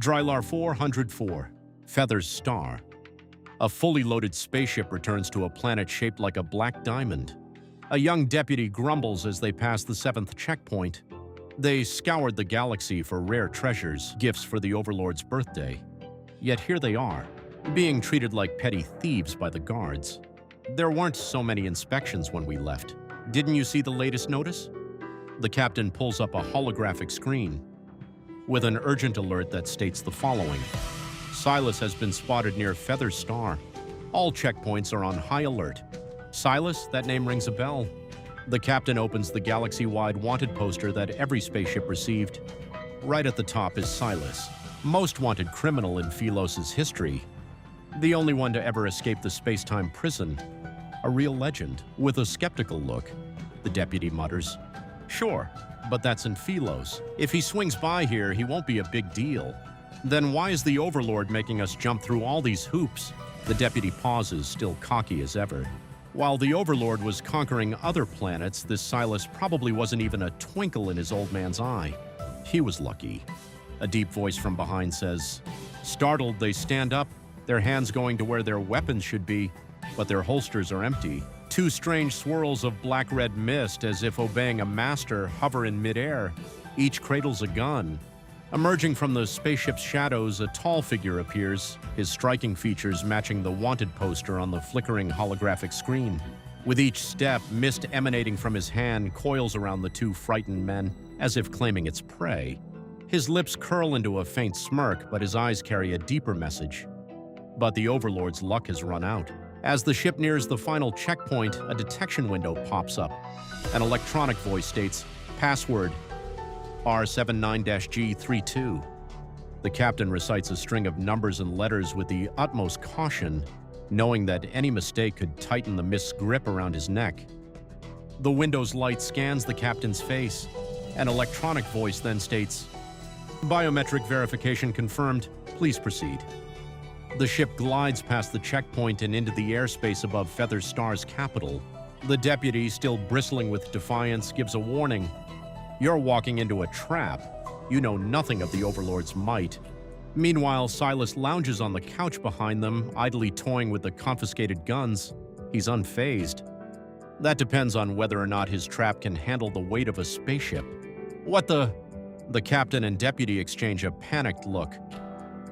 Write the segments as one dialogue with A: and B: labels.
A: Drylar 404, Feather's Star. A fully loaded spaceship returns to a planet shaped like a black diamond. A young deputy grumbles as they pass the 7th checkpoint. They scoured the galaxy for rare treasures, gifts for the Overlord's birthday. Yet here they are, being treated like petty thieves by the guards. There weren't so many inspections when we left. Didn't you see the latest notice? The captain pulls up a holographic screen with an urgent alert that states the following. Sylus has been spotted near Feather's Star. All checkpoints are on high alert. Sylus? That name rings a bell. The captain opens the galaxy-wide wanted poster that every spaceship received. Right at the top is Sylus, most wanted criminal in Sylus' history. The only one to ever escape the space-time prison. A real legend, with a skeptical look. The deputy mutters. Sure, but that's in Sylus. If he swings by here, he won't be a big deal. Then why is the Overlord making us jump through all these hoops? The deputy pauses, still cocky as ever. While the Overlord was conquering other planets, this Sylus probably wasn't even a twinkle in his old man's eye. He was lucky. A deep voice from behind says, startled, they stand up, their hands going to where their weapons should be, but their holsters are empty. Two strange swirls of black-red mist, as if obeying a master, hover in midair. Each cradles a gun. Emerging from the spaceship's shadows, a tall figure appears, his striking features matching the wanted poster on the flickering holographic screen. With each step, mist emanating from his hand coils around the two frightened men, as if claiming its prey. His lips curl into a faint smirk, but his eyes carry a deeper message. But the Overlord's luck has run out. As the ship nears the final checkpoint, a detection window pops up. An electronic voice states, password R79-G32. The captain recites a string of numbers and letters with the utmost caution, knowing that any mistake could tighten the mist's grip around his neck. The window's light scans the captain's face. An electronic voice then states, biometric verification confirmed, please proceed. The ship glides past the checkpoint and into the airspace above Feather's Star's capital. The deputy, still bristling with defiance, gives a warning. You're walking into a trap. You know nothing of the Overlord's might. Meanwhile, Sylus lounges on the couch behind them, idly toying with the confiscated guns. He's unfazed. That depends on whether or not his trap can handle the weight of a spaceship. What the? The captain and deputy exchange a panicked look.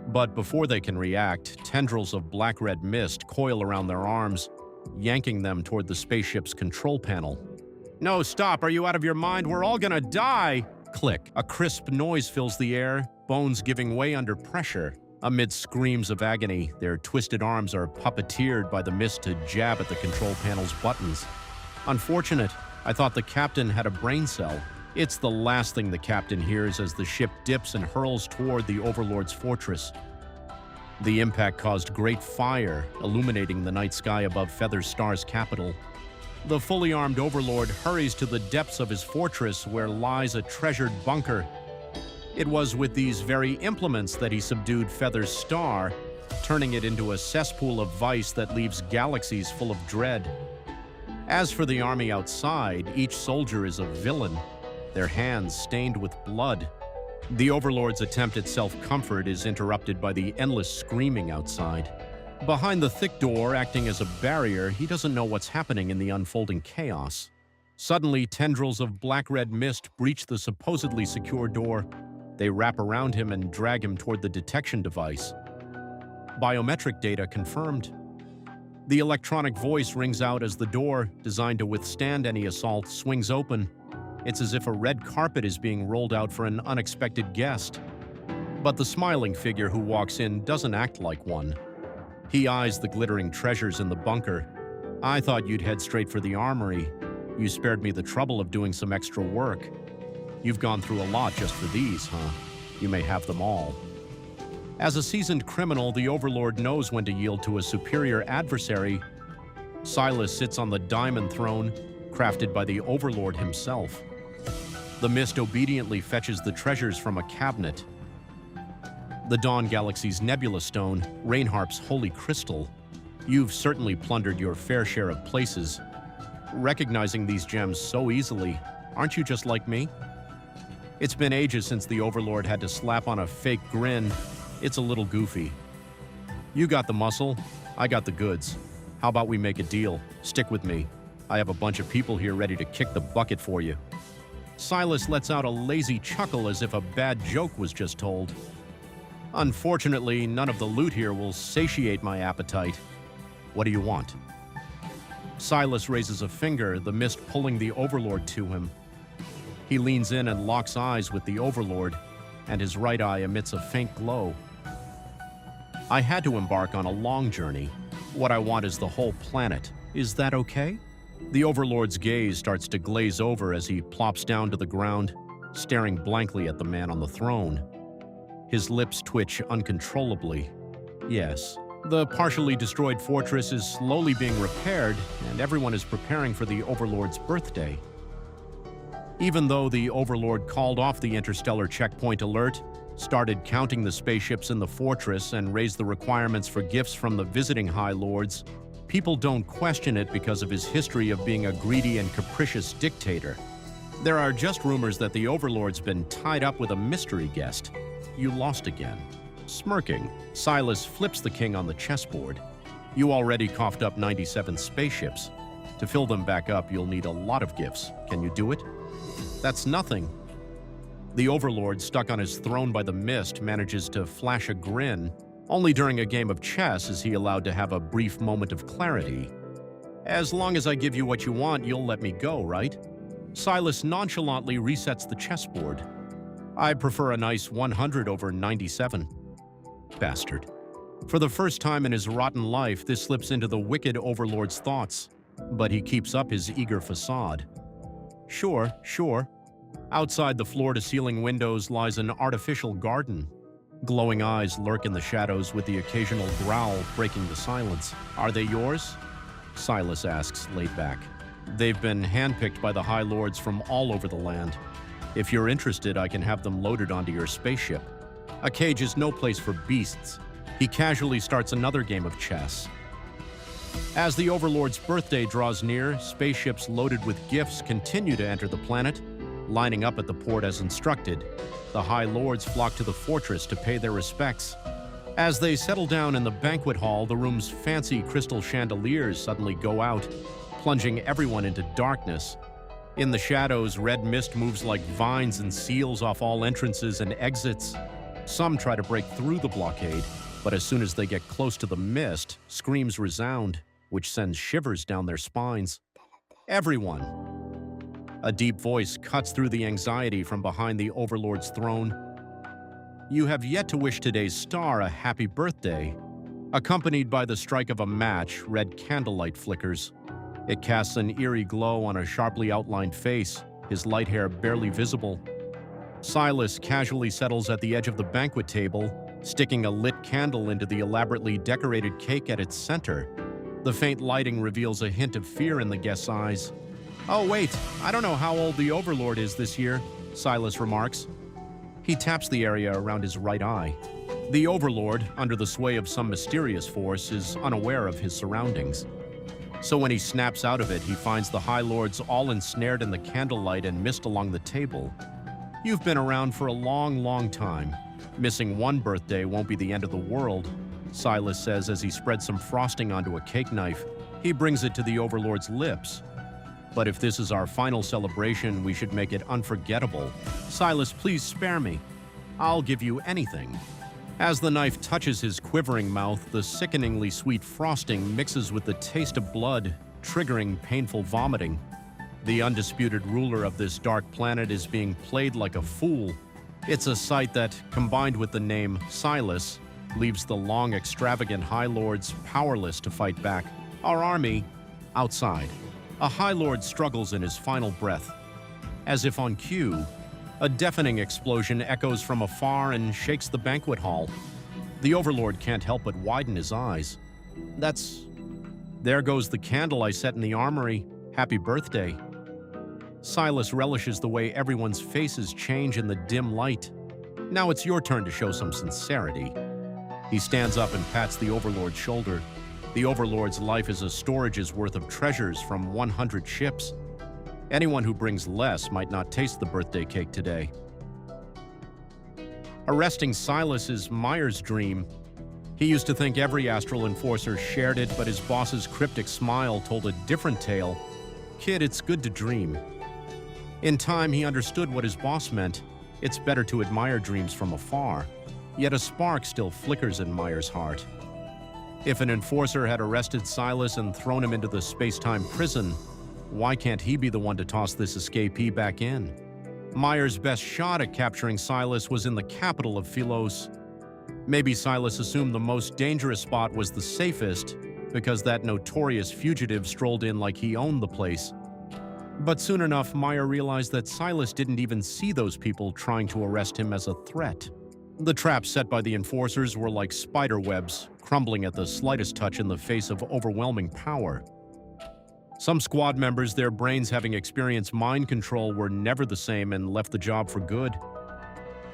A: But before they can react, tendrils of black-red mist coil around their arms, yanking them toward the spaceship's control panel. No, stop! Are you out of your mind? We're all gonna die! Click. A crisp noise fills the air, bones giving way under pressure. Amid screams of agony, their twisted arms are puppeteered by the mist to jab at the control panel's buttons. Unfortunate. I thought the captain had a brain cell. It's the last thing the captain hears as the ship dips and hurls toward the Overlord's fortress. The impact caused great fire, illuminating the night sky above Feather's Star's capital. The fully armed Overlord hurries to the depths of his fortress where lies a treasured bunker. It was with these very implements that he subdued Feather's Star, turning it into a cesspool of vice that leaves galaxies full of dread. As for the army outside, each soldier is a villain, their hands stained with blood. The Overlord's attempt at self-comfort is interrupted by the endless screaming outside. Behind the thick door, acting as a barrier, he doesn't know what's happening in the unfolding chaos. Suddenly, tendrils of black-red mist breach the supposedly secure door. They wrap around him and drag him toward the detection device. Biometric data confirmed. The electronic voice rings out as the door, designed to withstand any assault, swings open. It's as if a red carpet is being rolled out for an unexpected guest. But the smiling figure who walks in doesn't act like one. He eyes the glittering treasures in the bunker. I thought you'd head straight for the armory. You spared me the trouble of doing some extra work. You've gone through a lot just for these, huh? You may have them all. As a seasoned criminal, the Overlord knows when to yield to a superior adversary. Sylus sits on the diamond throne, crafted by the Overlord himself. The mist obediently fetches the treasures from a cabinet. The Dawn Galaxy's Nebula Stone, Reinharp's holy crystal. You've certainly plundered your fair share of places. Recognizing these gems so easily, aren't you just like me? It's been ages since the Overlord had to slap on a fake grin, It's a little goofy. You got the muscle, I got the goods. How about we make a deal? Stick with me. I have a bunch of people here ready to kick the bucket for you. Sylus lets out a lazy chuckle as if a bad joke was just told. Unfortunately, none of the loot here will satiate my appetite. What do you want? Sylus raises a finger, the mist pulling the Overlord to him. He leans in and locks eyes with the Overlord, and his right eye emits a faint glow. I had to embark on a long journey. What I want is the whole planet. Is that okay? The Overlord's gaze starts to glaze over as he plops down to the ground, staring blankly at the man on the throne. His lips twitch uncontrollably. Yes, the partially destroyed fortress is slowly being repaired, and everyone is preparing for the Overlord's birthday. Even though the Overlord called off the interstellar checkpoint alert, started counting the spaceships in the fortress, and raised the requirements for gifts from the visiting High Lords, people don't question it because of his history of being a greedy and capricious dictator. There are just rumors that the Overlord's been tied up with a mystery guest. You lost again. Smirking, Sylus flips the king on the chessboard. You already coughed up 97 spaceships. To fill them back up, you'll need a lot of gifts. Can you do it? That's nothing. The Overlord, stuck on his throne by the mist, manages to flash a grin. Only during a game of chess is he allowed to have a brief moment of clarity. As long as I give you what you want, you'll let me go, right? Sylus nonchalantly resets the chessboard. I prefer a nice 100 over 97. Bastard. For the first time in his rotten life, this slips into the wicked Overlord's thoughts, but he keeps up his eager facade. Sure. Outside the floor-to-ceiling windows lies an artificial garden. Glowing eyes lurk in the shadows with the occasional growl breaking the silence. Are they yours? Sylus asks, laid back. They've been handpicked by the High Lords from all over the land. If you're interested, I can have them loaded onto your spaceship. A cage is no place for beasts. He casually starts another game of chess. As the Overlord's birthday draws near, spaceships loaded with gifts continue to enter the planet, lining up at the port as instructed. The High Lords flock to the fortress to pay their respects. As they settle down in the banquet hall, the room's fancy crystal chandeliers suddenly go out, plunging everyone into darkness. In the shadows, red mist moves like vines and seals off all entrances and exits. Some try to break through the blockade, but as soon as they get close to the mist, screams resound, which sends shivers down their spines. Everyone. A deep voice cuts through the anxiety from behind the Overlord's throne. You have yet to wish today's star a happy birthday. Accompanied by the strike of a match, red candlelight flickers. It casts an eerie glow on a sharply outlined face, his light hair barely visible. Sylus casually settles at the edge of the banquet table, sticking a lit candle into the elaborately decorated cake at its center. The faint lighting reveals a hint of fear in the guest's eyes. Oh wait, I don't know how old the Overlord is this year, Sylus remarks. He taps the area around his right eye. The Overlord, under the sway of some mysterious force, is unaware of his surroundings. So when he snaps out of it, he finds the High Lords all ensnared in the candlelight and mist along the table. You've been around for a long time. Missing one birthday won't be the end of the world, Sylus says as he spreads some frosting onto a cake knife. He brings it to the Overlord's lips. But if this is our final celebration, we should make it unforgettable. Sylus, please spare me. I'll give you anything. As the knife touches his quivering mouth, the sickeningly sweet frosting mixes with the taste of blood, triggering painful vomiting. The undisputed ruler of this dark planet is being played like a fool. It's a sight that, combined with the name Sylus, leaves the long, extravagant High Lords powerless to fight back. Our army, outside. A High Lord struggles in his final breath. As if on cue, a deafening explosion echoes from afar and shakes the banquet hall. The Overlord can't help but widen his eyes. There goes the candle I set in the armory. Happy birthday. Sylus relishes the way everyone's faces change in the dim light. Now it's your turn to show some sincerity. He stands up and pats the Overlord's shoulder. The Overlord's life is a storage's worth of treasures from 100 ships. Anyone who brings less might not taste the birthday cake today. Arresting Sylus is Meyer's dream. He used to think every astral enforcer shared it, but his boss's cryptic smile told a different tale. Kid, it's good to dream. In time, he understood what his boss meant. It's better to admire dreams from afar. Yet a spark still flickers in Meyer's heart. If an enforcer had arrested Sylus and thrown him into the space-time prison, why can't he be the one to toss this escapee back in? Meyer's best shot at capturing Sylus was in the capital of Sylus. Maybe Sylus assumed the most dangerous spot was the safest because that notorious fugitive strolled in like he owned the place. But soon enough, Meyer realized that Sylus didn't even see those people trying to arrest him as a threat. The traps set by the enforcers were like spider webs, crumbling at the slightest touch in the face of overwhelming power. Some squad members, their brains having experienced mind control, were never the same and left the job for good.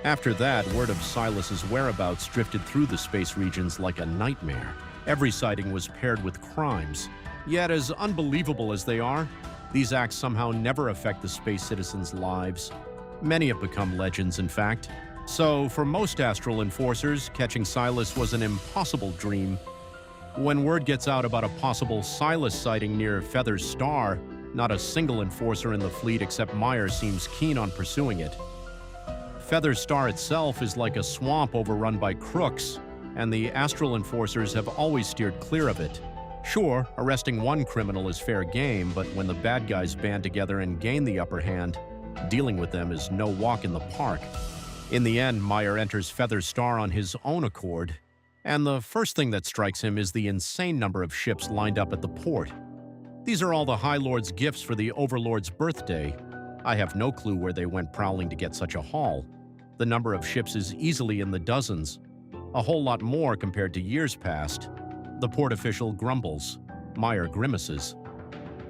A: After that, word of Sylus's whereabouts drifted through the space regions like a nightmare. Every sighting was paired with crimes. Yet, as unbelievable as they are, these acts somehow never affect the space citizens' lives. Many have become legends, in fact. So, for most astral enforcers, catching Sylus was an impossible dream. When word gets out about a possible Sylus sighting near Feather's Star, not a single enforcer in the fleet except Meyer seems keen on pursuing it. Feather's Star itself is like a swamp overrun by crooks, and the astral enforcers have always steered clear of it. Sure, arresting one criminal is fair game, but when the bad guys band together and gain the upper hand, dealing with them is no walk in the park. In the end, Meyer enters Feather's Star on his own accord, and the first thing that strikes him is the insane number of ships lined up at the port. These are all the High Lord's gifts for the Overlord's birthday. I have no clue where they went prowling to get such a haul. The number of ships is easily in the dozens, a whole lot more compared to years past. The port official grumbles. Meyer grimaces.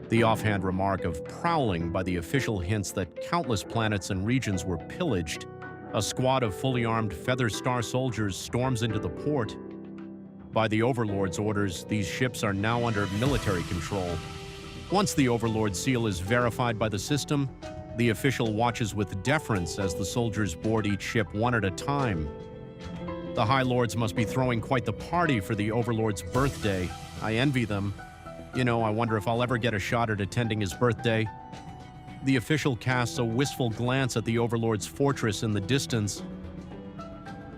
A: The offhand remark of prowling by the official hints that countless planets and regions were pillaged. A squad of fully armed Feather Star soldiers storms into the port. By the Overlord's orders, these ships are now under military control. Once the Overlord's seal is verified by the system, the official watches with deference as the soldiers board each ship one at a time. The High Lords must be throwing quite the party for the Overlord's birthday. I envy them. You know, I wonder if I'll ever get a shot at attending his birthday. The official casts a wistful glance at the Overlord's fortress in the distance.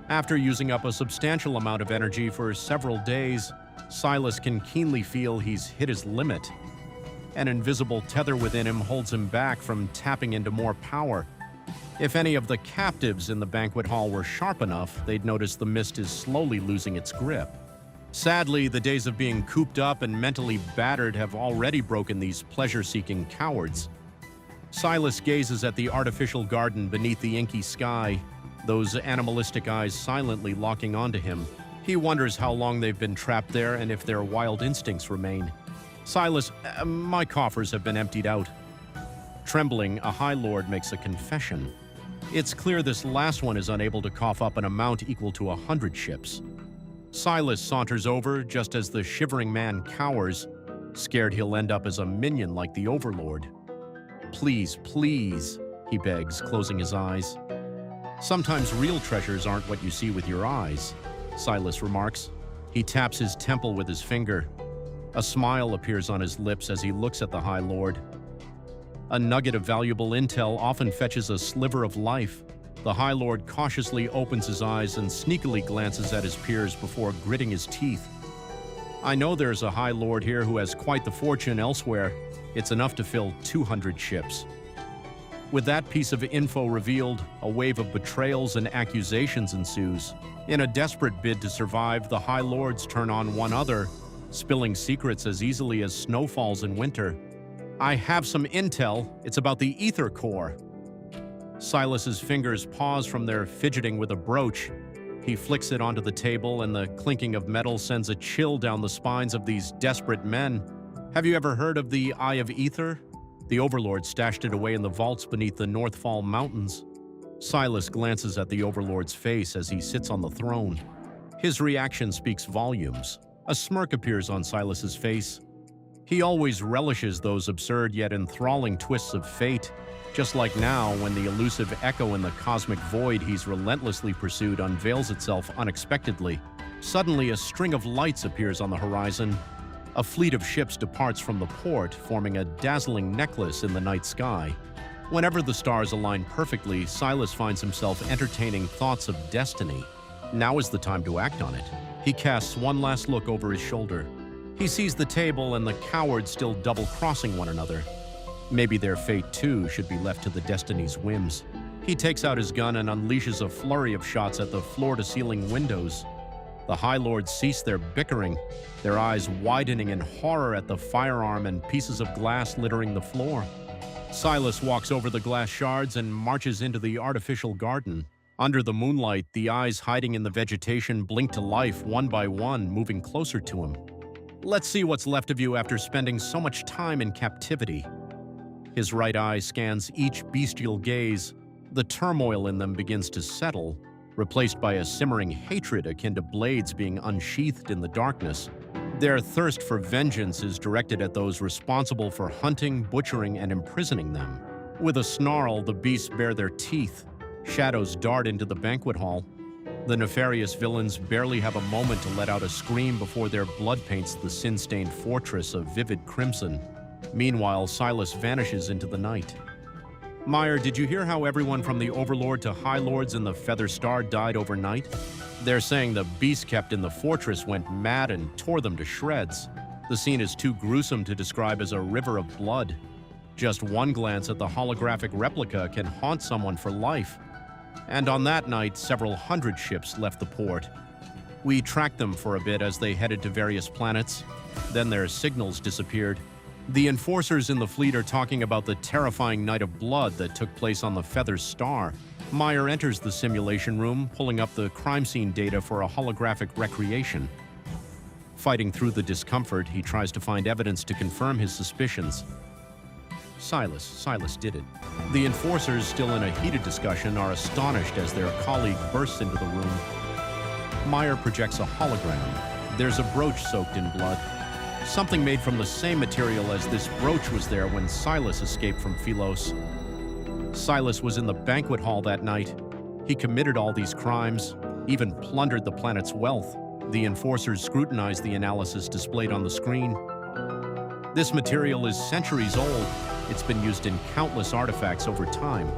A: After using up a substantial amount of energy for several days, Sylus can keenly feel he's hit his limit. An invisible tether within him holds him back from tapping into more power. If any of the captives in the banquet hall were sharp enough, they'd notice the mist is slowly losing its grip. Sadly, the days of being cooped up and mentally battered have already broken these pleasure-seeking cowards. Sylus gazes at the artificial garden beneath the inky sky, those animalistic eyes silently locking onto him. He wonders how long they've been trapped there and if their wild instincts remain. Sylus, my coffers have been emptied out. Trembling, a High Lord makes a confession. It's clear this last one is unable to cough up an amount equal to 100 ships. Sylus saunters over just as the shivering man cowers, scared he'll end up as a minion like the Overlord. Please, please, he begs, closing his eyes. Sometimes real treasures aren't what you see with your eyes, Sylus remarks. He taps his temple with his finger. A smile appears on his lips as he looks at the High Lord. A nugget of valuable intel often fetches a sliver of life. The High Lord cautiously opens his eyes and sneakily glances at his peers before gritting his teeth. I know there's a High Lord here who has quite the fortune elsewhere. It's enough to fill 200 ships. With that piece of info revealed, a wave of betrayals and accusations ensues. In a desperate bid to survive, the High Lords turn on one another, spilling secrets as easily as snow falls in winter. I have some intel. It's about the ether core. Sylus's fingers pause from their fidgeting with a brooch. He flicks it onto the table, and the clinking of metal sends a chill down the spines of these desperate men. Have you ever heard of the Eye of Ether? The Overlord stashed it away in the vaults beneath the Northfall Mountains. Sylus glances at the Overlord's face as he sits on the throne. His reaction speaks volumes. A smirk appears on Sylus's face. He always relishes those absurd yet enthralling twists of fate, just like now when the elusive echo in the cosmic void he's relentlessly pursued unveils itself unexpectedly. Suddenly, a string of lights appears on the horizon. A fleet of ships departs from the port, forming a dazzling necklace in the night sky. Whenever the stars align perfectly, Sylus finds himself entertaining thoughts of destiny. Now is the time to act on it. He casts one last look over his shoulder. He sees the table and the cowards still double-crossing one another. Maybe their fate, too, should be left to the destiny's whims. He takes out his gun and unleashes a flurry of shots at the floor-to-ceiling windows. The High Lords cease their bickering, their eyes widening in horror at the firearm and pieces of glass littering the floor. Sylus walks over the glass shards and marches into the artificial garden. Under the moonlight, the eyes hiding in the vegetation blink to life one by one, moving closer to him. Let's see what's left of you after spending so much time in captivity. His right eye scans each bestial gaze. The turmoil in them begins to settle, replaced by a simmering hatred akin to blades being unsheathed in the darkness. Their thirst for vengeance is directed at those responsible for hunting, butchering, and imprisoning them. With a snarl, the beasts bare their teeth. Shadows dart into the banquet hall. The nefarious villains barely have a moment to let out a scream before their blood paints the sin-stained fortress a vivid crimson. Meanwhile, Sylus vanishes into the night. Meyer, did you hear how everyone from the Overlord to High Lords in the Feather Star died overnight? They're saying the beasts kept in the fortress went mad and tore them to shreds. The scene is too gruesome to describe as a river of blood. Just one glance at the holographic replica can haunt someone for life. And on that night, several hundred ships left the port. We tracked them for a bit as they headed to various planets. Then their signals disappeared. The enforcers in the fleet are talking about the terrifying night of blood that took place on the Feather Star. Meyer enters the simulation room, pulling up the crime scene data for a holographic recreation. Fighting through the discomfort, he tries to find evidence to confirm his suspicions. Sylus did it. The enforcers, still in a heated discussion, are astonished as their colleague bursts into the room. Meyer projects a hologram. There's a brooch soaked in blood. Something made from the same material as this brooch was there when Sylus escaped from Philos. Sylus was in the banquet hall that night. He committed all these crimes, even plundered the planet's wealth. The enforcers scrutinized the analysis displayed on the screen. This material is centuries old. It's been used in countless artifacts over time.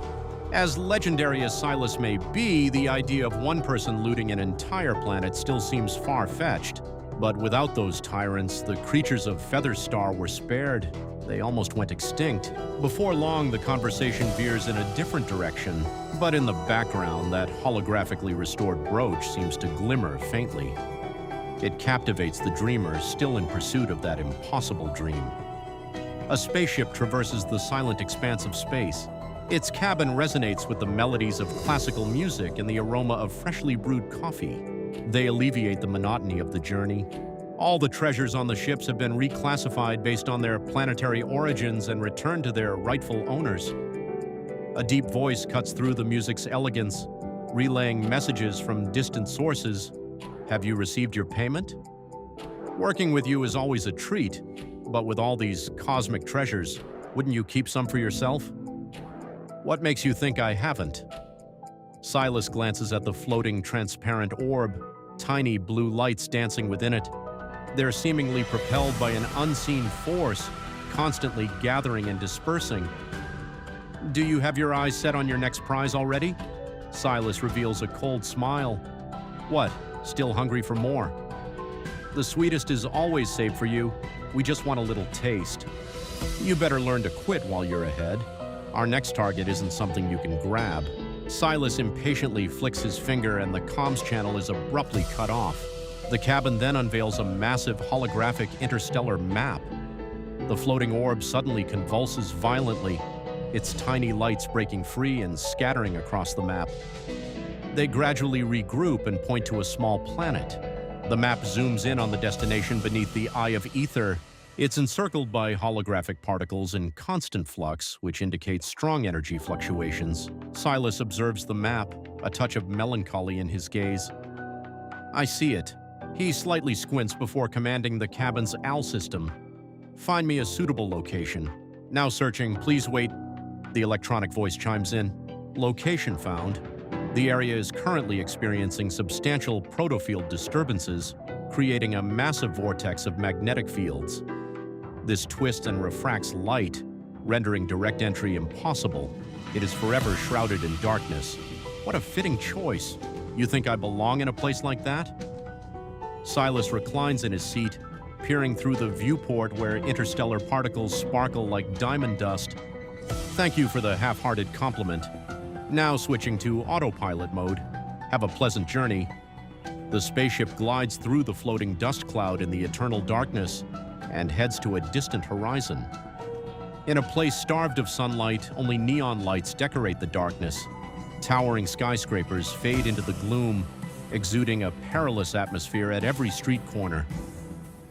A: As legendary as Sylus may be, the idea of one person looting an entire planet still seems far-fetched. But without those tyrants, the creatures of Feather Star were spared. They almost went extinct. Before long, the conversation veers in a different direction. But in the background, that holographically restored brooch seems to glimmer faintly. It captivates the dreamer, still in pursuit of that impossible dream. A spaceship traverses the silent expanse of space. Its cabin resonates with the melodies of classical music and the aroma of freshly brewed coffee. They alleviate the monotony of the journey. All the treasures on the ships have been reclassified based on their planetary origins and returned to their rightful owners. A deep voice cuts through the music's elegance, relaying messages from distant sources. Have you received your payment? Working with you is always a treat, but with all these cosmic treasures, wouldn't you keep some for yourself? What makes you think I haven't? Sylus glances at the floating, transparent orb, tiny blue lights dancing within it. They're seemingly propelled by an unseen force, constantly gathering and dispersing. Do you have your eyes set on your next prize already? Sylus reveals a cold smile. What, still hungry for more? The sweetest is always saved for you. We just want a little taste. You better learn to quit while you're ahead. Our next target isn't something you can grab. Sylus impatiently flicks his finger and the comms channel is abruptly cut off. The cabin then unveils a massive holographic interstellar map. The floating orb suddenly convulses violently, its tiny lights breaking free and scattering across the map. They gradually regroup and point to a small planet. The map zooms in on the destination beneath the Eye of Ether. It's encircled by holographic particles in constant flux, which indicates strong energy fluctuations. Sylus observes the map, a touch of melancholy in his gaze. I see it. He slightly squints before commanding the cabin's AL system. Find me a suitable location. Now searching, please wait. The electronic voice chimes in. Location found. The area is currently experiencing substantial protofield disturbances, creating a massive vortex of magnetic fields. This twists and refracts light, rendering direct entry impossible. It is forever shrouded in darkness. What a fitting choice. You think I belong in a place like that? Sylus reclines in his seat, peering through the viewport where interstellar particles sparkle like diamond dust. Thank you for the half-hearted compliment. Now switching to autopilot mode. Have a pleasant journey. The spaceship glides through the floating dust cloud in the eternal darkness and heads to a distant horizon. In a place starved of sunlight, only neon lights decorate the darkness. Towering skyscrapers fade into the gloom, exuding a perilous atmosphere at every street corner.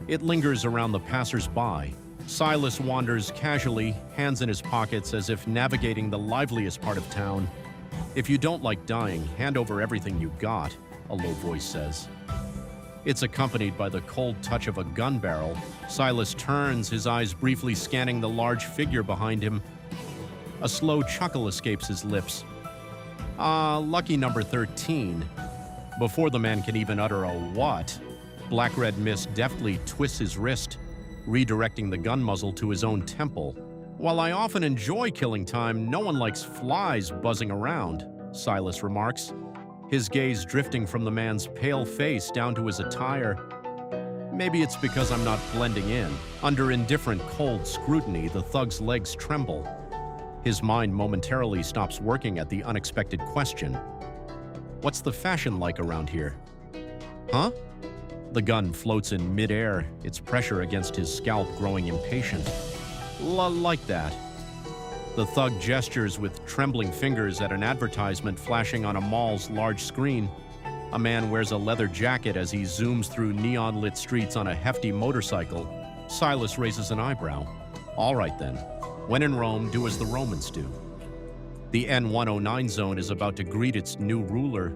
A: It lingers around the passers-by. Sylus wanders casually, hands in his pockets as if navigating the liveliest part of town. If you don't like dying, hand over everything you got, a low voice says. It's accompanied by the cold touch of a gun barrel. Sylus turns, his eyes briefly scanning the large figure behind him. A slow chuckle escapes his lips. Ah, lucky number 13. Before the man can even utter a what, black-red mist deftly twists his wrist, redirecting the gun muzzle to his own temple. While I often enjoy killing time, no one likes flies buzzing around, Sylus remarks, his gaze drifting from the man's pale face down to his attire. Maybe it's because I'm not blending in. Under indifferent, cold scrutiny, the thug's legs tremble. His mind momentarily stops working at the unexpected question. What's the fashion like around here? Huh? The gun floats in midair, its pressure against his scalp growing impatient. Like that. The thug gestures with trembling fingers at an advertisement flashing on a mall's large screen. A man wears a leather jacket as he zooms through neon-lit streets on a hefty motorcycle. Sylus raises an eyebrow. All right then. When in Rome, do as the Romans do. The N109 zone is about to greet its new ruler,